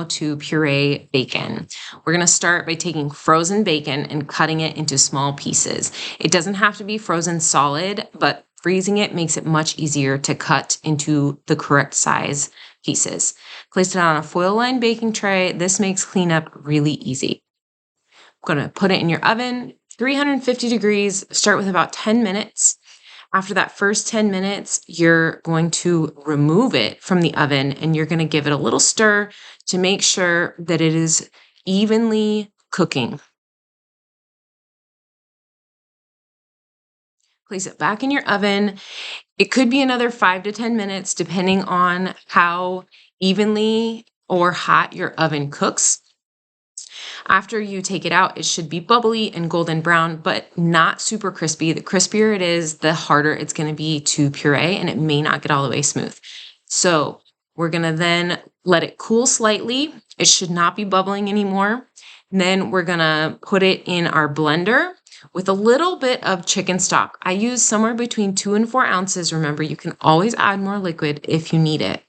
To puree bacon. We're going to start by taking frozen bacon and cutting it into small pieces. It doesn't have to be frozen solid, but freezing it makes it much easier to cut into the correct size pieces. Place it on a foil-lined baking tray. This makes cleanup really easy. I'm going to put it in your oven, 350 degrees, start with about 10 minutes. After that first 10 minutes, you're going to remove it from the oven and you're going to give it a little stir to make sure that it is evenly cooking. Place it back in your oven. It could be another 5 to 10 minutes, depending on how evenly or hot your oven cooks. After you take it out, it should be bubbly and golden brown, but not super crispy. The crispier it is, the harder it's going to be to puree, and it may not get all the way smooth. So we're going to then let it cool slightly. It should not be bubbling anymore. And then we're going to put it in our blender with a little bit of chicken stock. I use somewhere between 2 and 4 ounces. Remember, you can always add more liquid if you need it.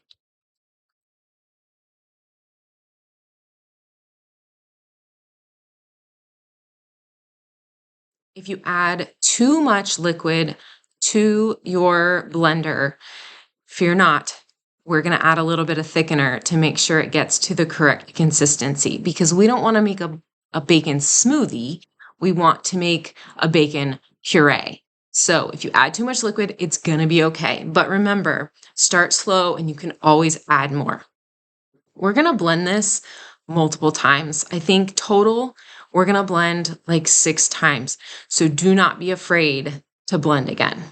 If you add too much liquid to your blender, fear not. We're going to add a little bit of thickener to make sure it gets to the correct consistency, because we don't want to make a bacon smoothie. We want to make a bacon puree. So if you add too much liquid, it's going to be okay. But remember, start slow and you can always add more. We're going to blend this multiple times. I think total, we're going to blend like 6 times. So do not be afraid to blend again.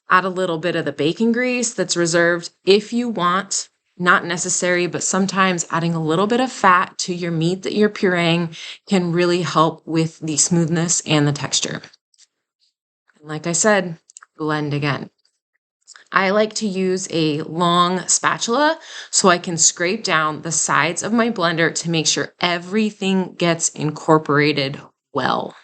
Add a little bit of the bacon grease that's reserved if you want. Not necessary, but sometimes adding a little bit of fat to your meat that you're pureeing can really help with the smoothness and the texture. And like I said, blend again. I like to use a long spatula so I can scrape down the sides of my blender to make sure everything gets incorporated well.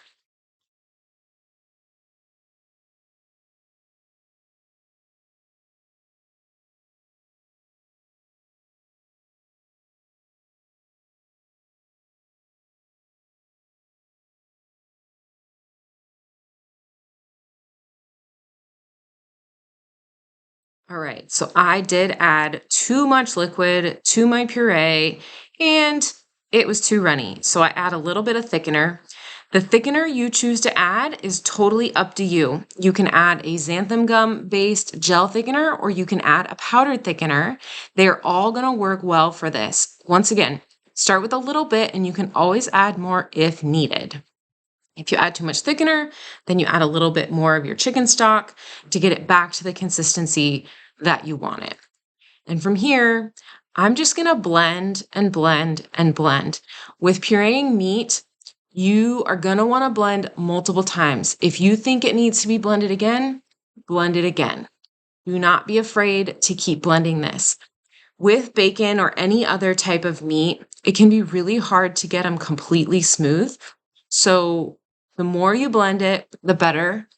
All right, so I did add too much liquid to my puree and it was too runny. So I add a little bit of thickener. The thickener you choose to add is totally up to you. You can add a xanthan gum based gel thickener or you can add a powdered thickener. They're all going to work well for this. Once again, start with a little bit and you can always add more if needed. If you add too much thickener, then you add a little bit more of your chicken stock to get it back to the consistency that you want it. And from here, I'm just going to blend and blend and blend. With pureeing meat, you are going to want to blend multiple times. If you think it needs to be blended again, blend it again. Do not be afraid to keep blending this. With bacon or any other type of meat, it can be really hard to get them completely smooth. So the more you blend it, the better.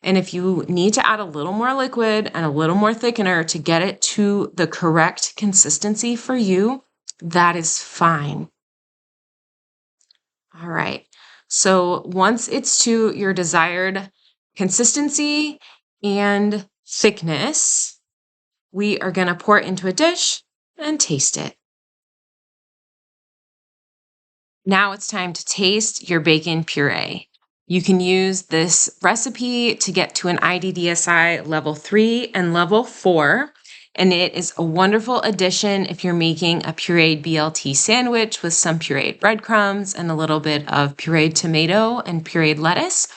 And if you need to add a little more liquid and a little more thickener to get it to the correct consistency for you, that is fine. All right. So once it's to your desired consistency and thickness, we are going to pour it into a dish and taste it. Now it's time to taste your bacon puree. You can use this recipe to get to an IDDSI level 3 and level 4, and it is a wonderful addition if you're making a pureed BLT sandwich with some pureed breadcrumbs and a little bit of pureed tomato and pureed lettuce.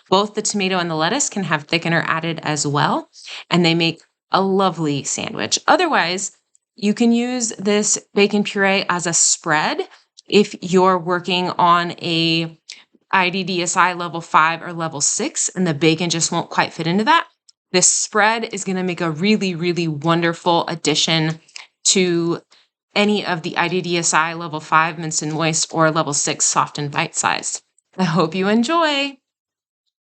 Both the tomato and the lettuce can have thickener added as well, and they make a lovely sandwich. Otherwise, you can use this bacon puree as a spread if you're working on a IDDSI level 5 or level 6 and the bacon just won't quite fit into that. This spread is going to make a really, really wonderful addition to any of the IDDSI level 5 minced and moist or level 6 soft and bite-sized. I hope you enjoy.